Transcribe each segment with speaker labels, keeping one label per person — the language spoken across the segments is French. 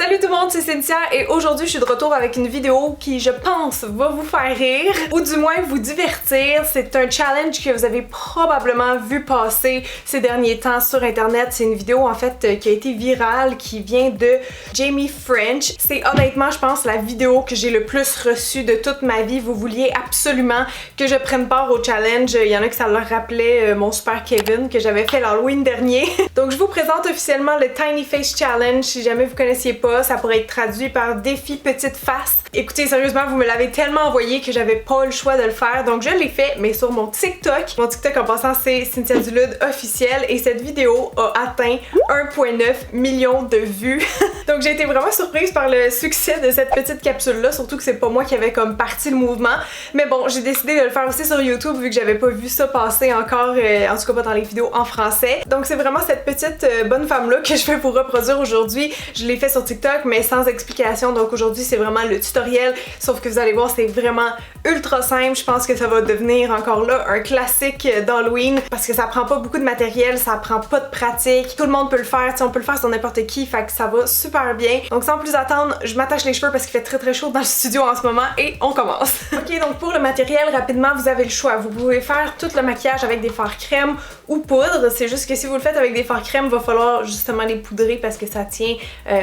Speaker 1: Salut tout le monde, c'est Cynthia et aujourd'hui je suis de retour avec une vidéo qui, je pense, va vous faire rire ou du moins vous divertir. C'est un challenge que vous avez probablement vu passer ces derniers temps sur internet. C'est une vidéo en fait qui a été virale, qui vient de Jamie French. C'est honnêtement, je pense, la vidéo que j'ai le plus reçue de toute ma vie. Vous vouliez absolument que je prenne part au challenge. Il y en a que ça leur rappelait mon super Kevin que j'avais fait l'Halloween dernier. Donc je vous présente officiellement le Tiny Face Challenge. Si jamais vous connaissiez pas, ça pourrait être traduit par défi petite face. Écoutez, sérieusement, vous me l'avez tellement envoyé que j'avais pas le choix de le faire, donc je l'ai fait, mais sur mon TikTok. Mon TikTok en passant, c'est Cynthia Dulude officiel et cette vidéo a atteint 1,9 million de vues. Donc j'ai été vraiment surprise par le succès de cette petite capsule-là, surtout que c'est pas moi qui avait comme parti le mouvement. Mais bon, j'ai décidé de le faire aussi sur YouTube vu que j'avais pas vu ça passer encore, en tout cas pas dans les vidéos en français. Donc c'est vraiment cette petite bonne femme-là que je vais vous reproduire aujourd'hui. Je l'ai fait sur TikTok, mais sans explication, donc aujourd'hui c'est vraiment le tutoriel, sauf que vous allez voir, c'est vraiment ultra simple. Je pense que ça va devenir encore là un classique d'Halloween parce que ça prend pas beaucoup de matériel, ça prend pas de pratique, tout le monde peut le faire, on peut le faire sur n'importe qui, fait que ça va super bien. Donc sans plus attendre, je m'attache les cheveux parce qu'il fait très chaud dans le studio en ce moment et on commence. Ok, donc pour le matériel, rapidement, vous avez le choix. Vous pouvez faire tout le maquillage avec des fards crème ou poudre, c'est juste que si vous le faites avec des fards crème, va falloir justement les poudrer parce que ça tient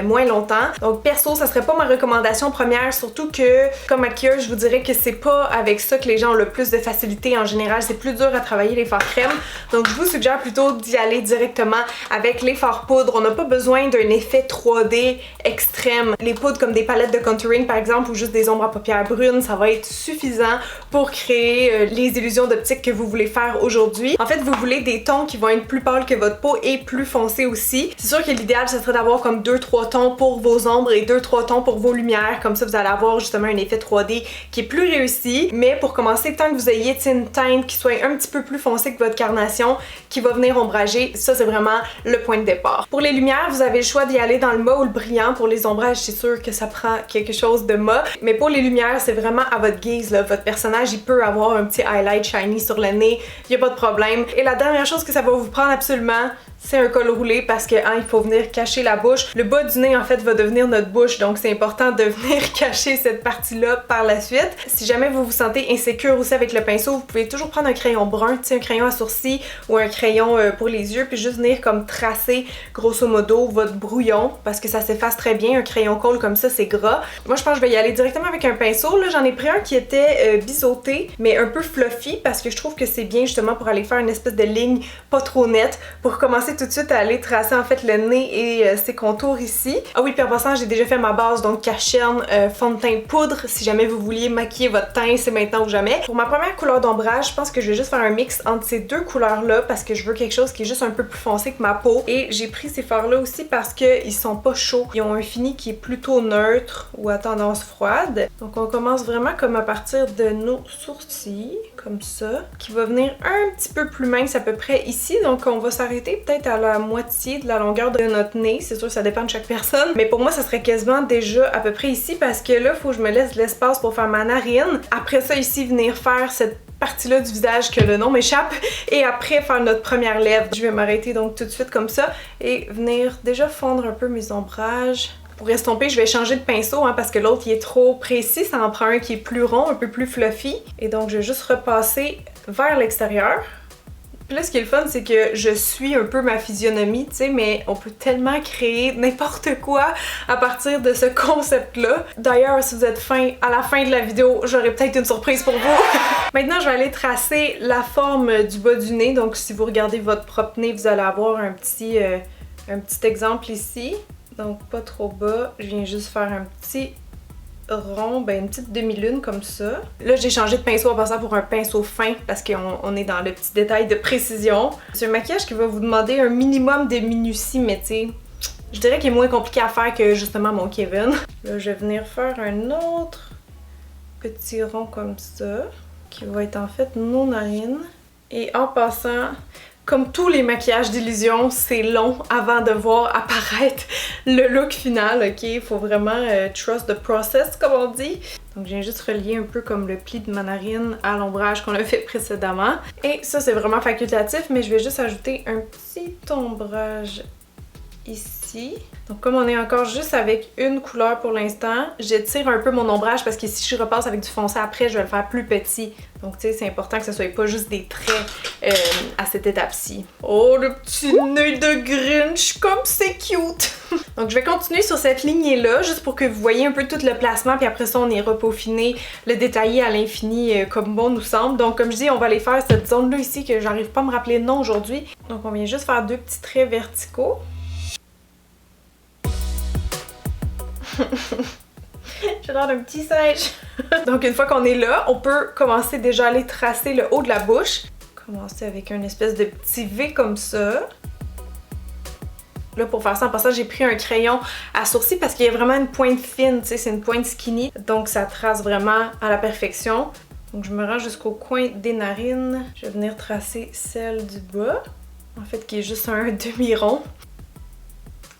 Speaker 1: moins longtemps. Donc perso, ça serait pas ma recommandation première, surtout que comme maquilleuse, je vous dirais que c'est pas avec ça que les gens ont le plus de facilité en général, c'est plus dur à travailler les fards crème. Donc je vous suggère plutôt d'y aller directement avec les fards poudre. On n'a pas besoin d'un effet 3D extrême. Les poudres comme des palettes de contouring par exemple ou juste des ombres à paupières brunes, ça va être suffisant pour créer les illusions d'optique que vous voulez faire aujourd'hui. En fait, vous voulez des tons qui vont être plus pâles que votre peau et plus foncés aussi. C'est sûr que l'idéal, ce serait d'avoir comme 2-3 tons pour vos ombres et 2-3 tons pour vos lumières. Comme ça, vous allez avoir justement un effet 3D qui est plus réussi. Mais pour commencer, tant que vous ayez une teinte qui soit un petit peu plus foncée que votre carnation, qui va venir ombrager, ça c'est vraiment le point de départ. Pour les lumières, vous avez le choix d'y aller dans le mat ou le brillant. Pour les ombrages, c'est sûr que ça prend quelque chose de mat. Mais pour les lumières, c'est vraiment à votre guise, là. Votre personnage, il peut avoir un petit highlight shiny sur le nez, il n'y a pas de problème. Et la dernière chose que ça va vous prendre absolument, c'est un col roulé parce que il faut venir cacher la bouche. Le bas du nez en fait va devenir notre bouche, donc c'est important de venir cacher cette partie-là par la suite. Si jamais vous vous sentez insécure aussi avec le pinceau, vous pouvez toujours prendre un crayon brun, tu sais, un crayon à sourcils ou un crayon pour les yeux, puis juste venir comme tracer grosso modo votre brouillon parce que ça s'efface très bien. Un crayon colle comme ça, c'est gras. Moi je pense que je vais y aller directement avec un pinceau. Là j'en ai pris un qui était biseauté mais un peu fluffy parce que je trouve que c'est bien justement pour aller faire une espèce de ligne pas trop nette pour commencer tout de suite à aller tracer en fait le nez et ses contours ici. Ah oui, puis en passant, j'ai déjà fait ma base, donc cacherne, fond de teint, poudre. Si jamais vous vouliez maquiller votre teint, c'est maintenant ou jamais. Pour ma première couleur d'ombrage, je pense que je vais juste faire un mix entre ces deux couleurs-là parce que je veux quelque chose qui est juste un peu plus foncé que ma peau. Et j'ai pris ces fards-là aussi parce qu'ils sont pas chauds. Ils ont un fini qui est plutôt neutre ou à tendance froide. Donc on commence vraiment comme à partir de nos sourcils, comme ça, qui va venir un petit peu plus mince à peu près ici. Donc on va s'arrêter peut-être à la moitié de la longueur de notre nez. C'est sûr que ça dépend de chaque personne. Mais pour moi, ça serait quasiment déjà à peu près ici parce que là, il faut que je me laisse de l'espace pour faire ma narine. Après ça, ici, venir faire cette partie-là du visage que le nom m'échappe et après faire notre première lèvre. Je vais m'arrêter donc tout de suite comme ça et venir déjà fondre un peu mes ombrages. Pour estomper, je vais changer de pinceau parce que l'autre il est trop précis, ça en prend un qui est plus rond, un peu plus fluffy. Et donc je vais juste repasser vers l'extérieur. Puis là, ce qui est le fun, c'est que je suis un peu ma physionomie, tu sais, mais on peut tellement créer n'importe quoi à partir de ce concept-là. D'ailleurs, si vous êtes fin, à la fin de la vidéo, j'aurai peut-être une surprise pour vous. Maintenant, je vais aller tracer la forme du bas du nez. Donc, si vous regardez votre propre nez, vous allez avoir un petit exemple ici. Donc, pas trop bas. Je viens juste faire un petit rond, une petite demi-lune comme ça. Là, j'ai changé de pinceau en passant pour un pinceau fin parce qu'on est dans le petit détail de précision. C'est un maquillage qui va vous demander un minimum de minutie, mais tu sais, je dirais qu'il est moins compliqué à faire que justement mon Kevin. Là, je vais venir faire un autre petit rond comme ça, qui va être en fait nos narines. Et en passant, comme tous les maquillages d'illusion, c'est long avant de voir apparaître le look final, ok? Il faut vraiment trust the process, comme on dit. Donc je viens juste relier un peu comme le pli de ma narine à l'ombrage qu'on a fait précédemment. Et ça, c'est vraiment facultatif, mais je vais juste ajouter un petit ombrage ici. ici. Donc comme on est encore juste avec une couleur pour l'instant, j'étire un peu mon ombrage parce que si je repasse avec du foncé après, je vais le faire plus petit. Donc tu sais, c'est important que ce soit pas juste des traits à cette étape-ci. Oh, le petit nez de Grinch, comme c'est cute! Donc je vais continuer sur cette lignée-là, juste pour que vous voyez un peu tout le placement, puis après ça, on ira peaufiner, le détailler à l'infini comme bon nous semble. Donc comme je dis, on va aller faire cette zone-là ici que j'arrive pas à me rappeler le nom aujourd'hui. Donc on vient juste faire 2 petits traits verticaux. J'ai l'air d'un petit singe. Donc une fois qu'on est là, on peut commencer déjà à aller tracer le haut de la bouche. Commencer avec un espèce de petit V comme ça. Là, pour faire ça, en passant, j'ai pris un crayon à sourcils parce qu'il y a vraiment une pointe fine, tu sais, c'est une pointe skinny. Donc ça trace vraiment à la perfection. Donc je me rends jusqu'au coin des narines. Je vais venir tracer celle du bas. En fait, qui est juste un demi-rond.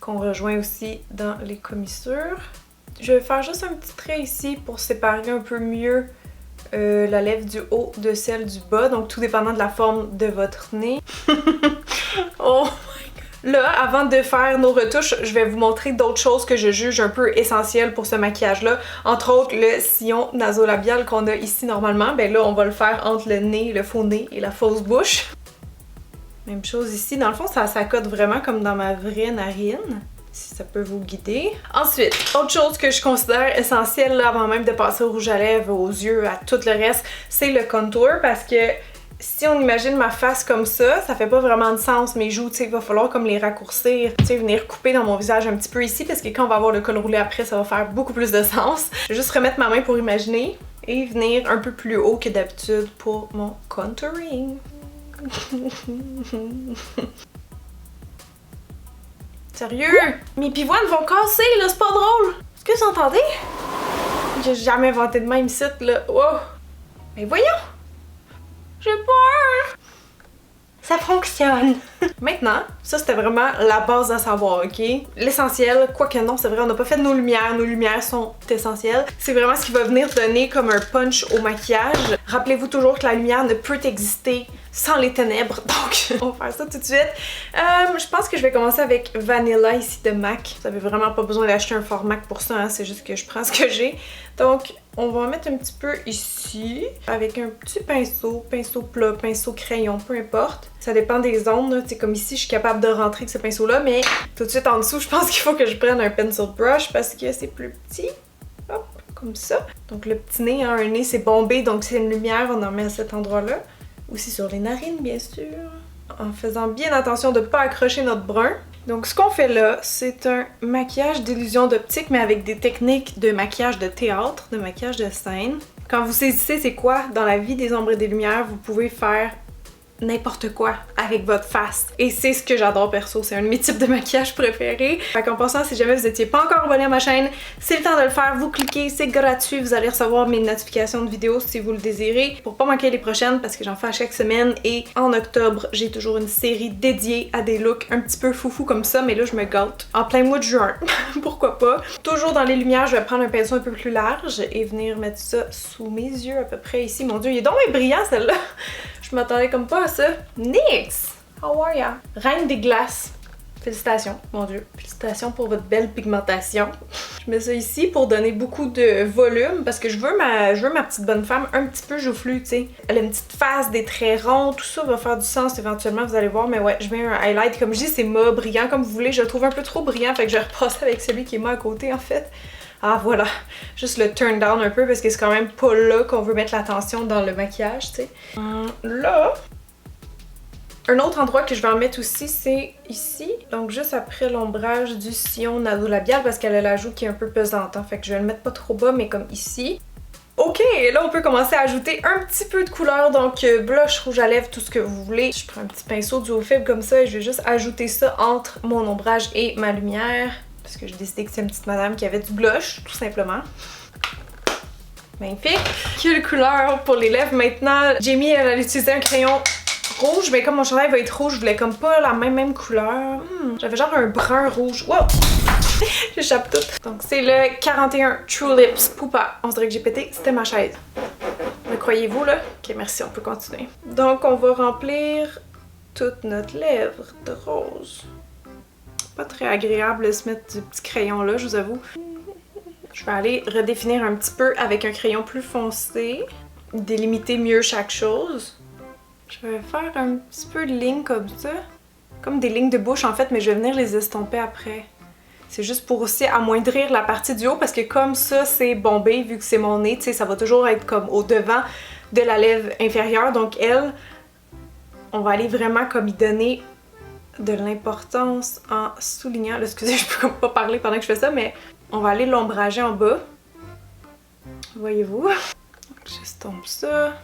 Speaker 1: Qu'on rejoint aussi dans les commissures. Je vais faire juste un petit trait ici pour séparer un peu mieux la lèvre du haut de celle du bas, donc tout dépendant de la forme de votre nez. Oh my god! Là, avant de faire nos retouches, je vais vous montrer d'autres choses que je juge un peu essentielles pour ce maquillage-là. Entre autres, le sillon nasolabial qu'on a ici normalement. Ben là, on va le faire entre le nez, le faux nez et la fausse bouche. Même chose ici. Dans le fond, ça s'accote vraiment comme dans ma vraie narine. Si ça peut vous guider. Ensuite, autre chose que je considère essentielle là, avant même de passer au rouge à lèvres, aux yeux, à tout le reste, c'est le contour parce que si on imagine ma face comme ça fait pas vraiment de sens. Mes joues, tu sais, il va falloir comme les raccourcir, tu sais, venir couper dans mon visage un petit peu ici parce que quand on va avoir le col roulé après, ça va faire beaucoup plus de sens. Je vais juste remettre ma main pour imaginer et venir un peu plus haut que d'habitude pour mon contouring. Sérieux? Mes pivoines vont casser là, c'est pas drôle! Est-ce que vous entendez? J'ai jamais inventé de même site là. Wow! Mais voyons! J'ai peur! Ça fonctionne! Maintenant, ça c'était vraiment la base à savoir, ok? L'essentiel, quoique non, c'est vrai, on n'a pas fait nos lumières sont essentielles. C'est vraiment ce qui va venir donner comme un punch au maquillage. Rappelez-vous toujours que la lumière ne peut exister sans les ténèbres, donc on va faire ça tout de suite. Je pense que je vais commencer avec Vanilla ici de MAC. Vous avez vraiment pas besoin d'acheter un fort MAC pour ça, hein, c'est juste que je prends ce que j'ai. Donc on va en mettre un petit peu ici, avec un petit pinceau plat, pinceau crayon, peu importe. Ça dépend des zones, c'est comme ici je suis capable de rentrer avec ce pinceau là, mais tout de suite en dessous je pense qu'il faut que je prenne un pencil brush parce que c'est plus petit. Hop, comme ça. Donc le petit nez, hein, un nez c'est bombé, donc c'est une lumière, on en met à cet endroit là. Aussi sur les narines, bien sûr. En faisant bien attention de ne pas accrocher notre brun. Donc ce qu'on fait là, c'est un maquillage d'illusion d'optique, mais avec des techniques de maquillage de théâtre, de maquillage de scène. Quand vous saisissez c'est quoi dans la vie des ombres et des lumières, vous pouvez faire n'importe quoi avec votre face. Et c'est ce que j'adore perso, c'est un de mes types de maquillage préférés. Fait qu'en passant, si jamais vous n'étiez pas encore abonné à ma chaîne, c'est le temps de le faire, vous cliquez, c'est gratuit, vous allez recevoir mes notifications de vidéos si vous le désirez pour pas manquer les prochaines parce que j'en fais à chaque semaine et en octobre, j'ai toujours une série dédiée à des looks un petit peu foufou comme ça, mais là je me gâte. En plein mois de juin, pourquoi pas. Toujours dans les lumières, je vais prendre un pinceau un peu plus large et venir mettre ça sous mes yeux à peu près ici. Mon dieu, il est donc bien brillant celle-là! Je m'attendais comme pas à ça. Nyx! How are ya? Reine des glaces. Félicitations, mon dieu. Félicitations pour votre belle pigmentation. Je mets ça ici pour donner beaucoup de volume parce que je veux ma petite bonne femme un petit peu joufflue, tu sais. Elle a une petite face, des traits ronds, tout ça va faire du sens éventuellement, vous allez voir. Mais ouais, je mets un highlight. Comme je dis, c'est mat, brillant comme vous voulez. Je le trouve un peu trop brillant, fait que je vais repasser avec celui qui est mat à côté en fait. Ah voilà, juste le turn down un peu parce que c'est quand même pas là qu'on veut mettre l'attention dans le maquillage, tu sais. Là, un autre endroit que je vais en mettre aussi, c'est ici. Donc juste après l'ombrage du sillon nasolabial parce qu'elle a la joue qui est un peu pesante, hein, fait que je vais le mettre pas trop bas mais comme ici. Ok, là on peut commencer à ajouter un petit peu de couleur, donc blush, rouge à lèvres, tout ce que vous voulez. Je prends un petit pinceau du haut fibre comme ça et je vais juste ajouter ça entre mon ombrage et ma lumière. Parce que j'ai décidé que c'est une petite madame qui avait du blush, tout simplement. Magnifique! Quelle couleur pour les lèvres maintenant? Jamie, elle a utilisé un crayon rouge, mais comme mon chandail va être rouge, je voulais comme pas la même couleur. J'avais genre un brun rouge. Wow! J'échappe tout. Donc c'est le 41 True Lips Poupa. On dirait que j'ai pété, c'était ma chaise. Me croyez-vous là? Ok, merci, on peut continuer. Donc on va remplir toute notre lèvre de rose. pas très agréable de se mettre du petit crayon là, je vous avoue. Je vais aller redéfinir un petit peu avec un crayon plus foncé. Délimiter mieux chaque chose. Je vais faire un petit peu de lignes comme ça. Comme des lignes de bouche en fait, mais je vais venir les estomper après. C'est juste pour aussi amoindrir la partie du haut parce que comme ça c'est bombé, vu que c'est mon nez, tu sais, ça va toujours être comme au devant de la lèvre inférieure. Donc elle, on va aller vraiment comme y donner de l'importance en soulignant. Là, excusez, je peux comme pas parler pendant que je fais ça, mais on va aller l'ombrager en bas. Voyez-vous? J'estompe ça.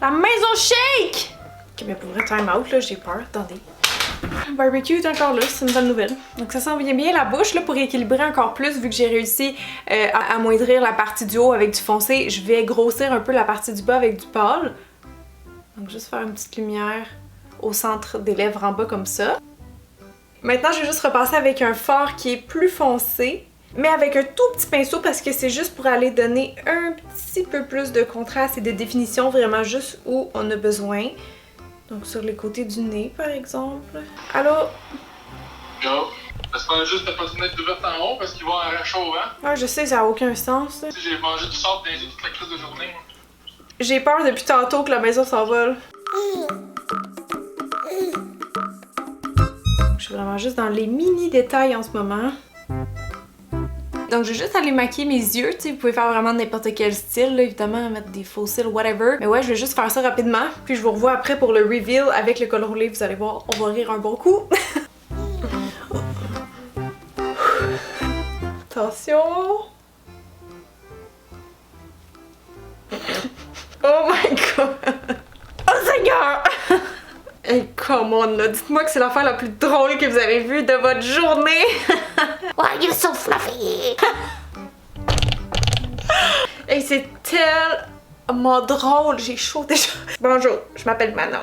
Speaker 1: La maison shake! Ok, mais pour vrai, time out, là, j'ai peur. Attendez. Le barbecue est encore là, c'est une bonne nouvelle. Donc ça s'en vient bien la bouche là pour équilibrer encore plus vu que j'ai réussi à amoindrir la partie du haut avec du foncé. Je vais grossir un peu la partie du bas avec du pâle. Donc juste faire une petite lumière au centre des lèvres en bas comme ça. Maintenant je vais juste repasser avec un fard qui est plus foncé, mais avec un tout petit pinceau parce que c'est juste pour aller donner un petit peu plus de contraste et de définition vraiment juste où on a besoin. Donc sur les côtés du nez par exemple. Allô?
Speaker 2: Yo, j'espère juste de pas te mettre ouverte en haut parce qu'il va y avoir un chaud, hein?
Speaker 1: Ouais, je sais, ça n'a aucun sens.
Speaker 2: Tu sais, j'ai mangé du sable dans les yeux toute la crise de journée.
Speaker 1: J'ai peur depuis tantôt que la maison s'envole. Je suis vraiment juste dans les mini détails en ce moment. Donc je vais juste aller maquiller mes yeux, tu sais, vous pouvez faire vraiment n'importe quel style, là, évidemment, mettre des faux cils, whatever. Mais ouais, je vais juste faire ça rapidement, puis je vous revois après pour le reveal avec le col roulé, vous allez voir, on va rire un bon coup. Attention! Oh my god! Oh Seigneur! Hey, come on là, dites-moi que c'est l'affaire la plus drôle que vous avez vue de votre journée!
Speaker 3: Why are you so fluffy?
Speaker 1: Et c'est tellement drôle, j'ai chaud déjà. Bonjour, je m'appelle Manon.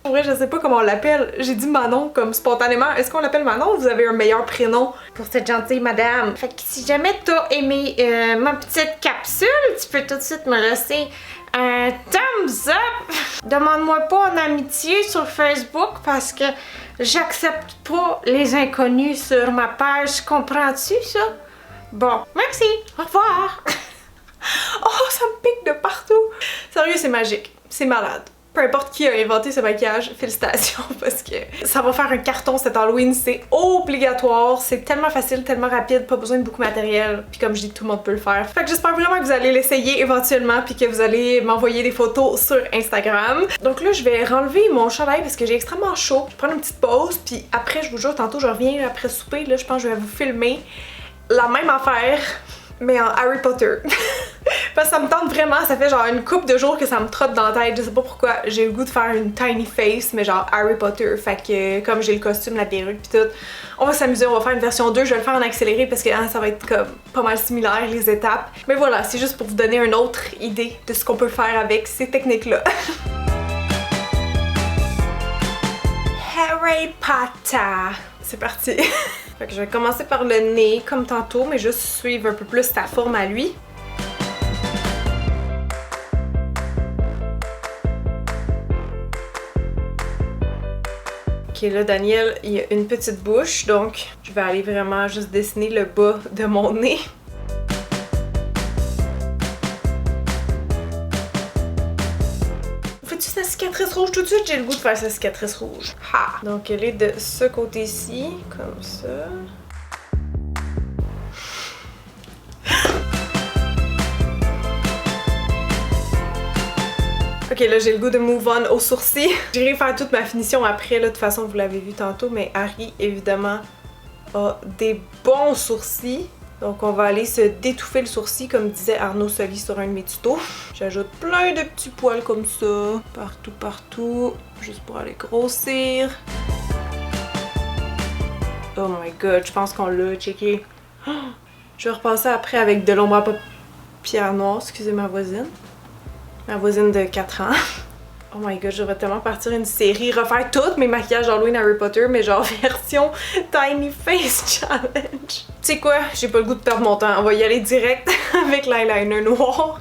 Speaker 1: En vrai, je sais pas comment on l'appelle. J'ai dit Manon comme spontanément. Est-ce qu'on l'appelle Manon ou vous avez un meilleur prénom pour cette gentille madame?
Speaker 3: Fait que si jamais t'as aimé ma petite capsule, tu peux tout de suite me laisser un thumbs up. Demande-moi pas en amitié sur Facebook parce que j'accepte pas les inconnus sur ma page. Comprends-tu ça? Bon, merci. Au revoir.
Speaker 1: Oh, ça me pique de partout! Sérieux, c'est magique. C'est malade. Peu importe qui a inventé ce maquillage, félicitations parce que ça va faire un carton cet Halloween, c'est obligatoire, c'est tellement facile, tellement rapide, pas besoin de beaucoup de matériel, puis comme je dis, tout le monde peut le faire. Fait que j'espère vraiment que vous allez l'essayer éventuellement puis que vous allez m'envoyer des photos sur Instagram. Donc là, je vais renlever mon chandail parce que j'ai extrêmement chaud. Je vais prendre une petite pause, puis après, je vous jure, tantôt je reviens après souper, là, je pense que je vais vous filmer la même affaire mais en Harry Potter. Parce que ça me tente vraiment, ça fait genre une couple de jours que ça me trotte dans la tête, je sais pas pourquoi, j'ai le goût de faire une tiny face, mais genre Harry Potter, fait que comme j'ai le costume, la perruque pis tout, on va s'amuser, on va faire une version 2, je vais le faire en accéléré parce que hein, ça va être comme pas mal similaire les étapes. Mais voilà, c'est juste pour vous donner une autre idée de ce qu'on peut faire avec ces techniques-là. Harry Potter! C'est parti! Fait que je vais commencer par le nez comme tantôt, mais juste suivre un peu plus sa forme à lui. Ok, là Daniel, il y a une petite bouche, donc je vais aller vraiment juste dessiner le bas de mon nez. Fais-tu sa cicatrice rouge tout de suite? J'ai le goût de faire sa cicatrice rouge. Ha! Donc elle est de ce côté-ci, comme ça. Ok, là j'ai le goût de move on aux sourcils. J'irai faire toute ma finition après, là, de toute façon vous l'avez vu tantôt, mais Harry évidemment a des bons sourcils. Donc on va aller se détouffer le sourcil comme disait Arnaud Soli sur un de mes tutos. J'ajoute plein de petits poils comme ça, partout, juste pour aller grossir. Oh my god, je pense qu'on l'a, checké. Je vais repasser après avec de l'ombre à paupières noires, excusez ma voisine. Ma voisine de 4 ans. Oh my god, je devrais tellement partir une série, refaire tous mes maquillages Halloween Harry Potter, mais genre version Tiny Face Challenge. Tu sais quoi? J'ai pas le goût de perdre mon temps. On va y aller direct avec l'eyeliner noir.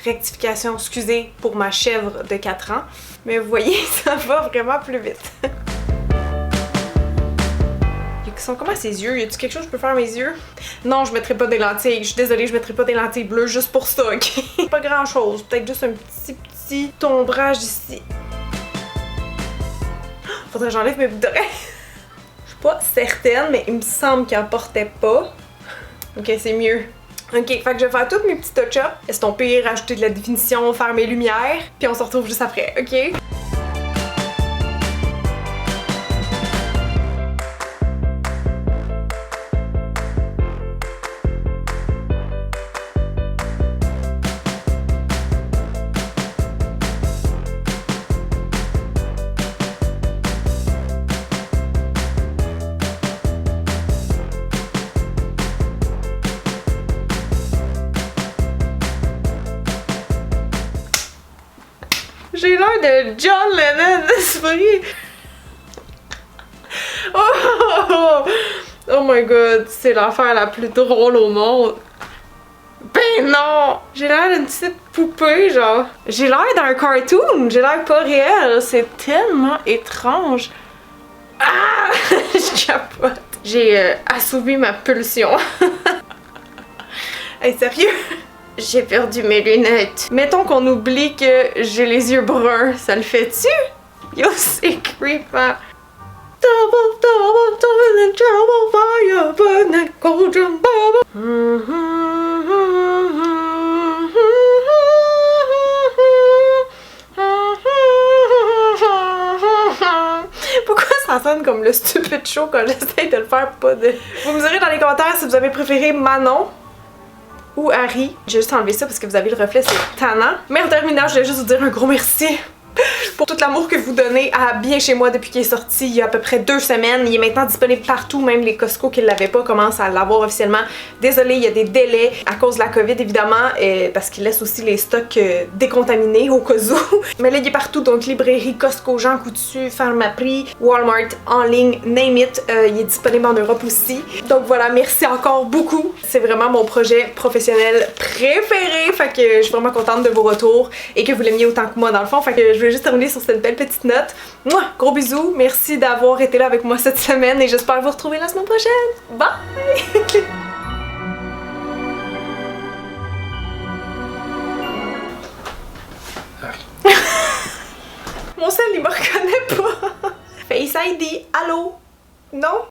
Speaker 1: Rectification, excusez pour ma chèvre de 4 ans. Mais vous voyez, ça va vraiment plus vite. Ils sont comment ses yeux? Y a-t-il quelque chose que je peux faire à mes yeux? Non, je mettrai pas des lentilles. Je suis désolée, je mettrai pas des lentilles bleues juste pour ça, ok? Pas grand chose. Peut-être juste un petit ombrage ici. Faudrait que j'enlève mes boucles d'oreilles. Je suis pas certaine, mais il me semble qu'il en portait pas. Ok, c'est mieux. Ok, fait que je vais faire tous mes petits touch-ups, estomper, rajouter de la définition, faire mes lumières, puis on se retrouve juste après, ok? J'ai l'air de John Lennon, c'est vrai. Oh my god, c'est l'affaire la plus drôle au monde. Ben non! J'ai l'air d'une petite poupée, genre. J'ai l'air d'un cartoon, j'ai l'air pas réel, c'est tellement étrange. Ah! Je capote. J'ai assouvi ma pulsion. Hey, sérieux? J'ai perdu mes lunettes. Mettons qu'on oublie que j'ai les yeux bruns. Ça le fait-tu? Yo, c'est creepant. Pourquoi ça sonne comme le stupid show quand j'essaie de le faire pas de... Vous me direz dans les commentaires si vous avez préféré Manon ou Harry. J'ai juste enlevé ça parce que vous avez le reflet, c'est tannant. Mais en terminant, je voulais juste vous dire un gros merci pour tout l'amour que vous donnez à Bien Chez Moi depuis qu'il est sorti il y a à peu près 2 semaines. Il est maintenant disponible partout, même les Costco qui ne l'avaient pas commencent à l'avoir officiellement. Désolée, il y a des délais à cause de la COVID évidemment, parce qu'ils laissent aussi les stocks décontaminés au cas où. Mais là, il est partout, donc librairie, Costco, Jean Coutu, Pharmaprix, Walmart, en ligne, name it. Il est disponible en Europe aussi. Donc voilà, merci encore beaucoup. C'est vraiment mon projet professionnel préféré. Fait que je suis vraiment contente de vos retours et que vous l'aimiez autant que moi dans le fond. Fait que je voulais juste terminer sur cette belle petite note. Mouah, gros bisous, merci d'avoir été là avec moi cette semaine et j'espère vous retrouver la semaine prochaine. Bye! Mon sel, il me reconnaît pas. Face ID, allô? Non?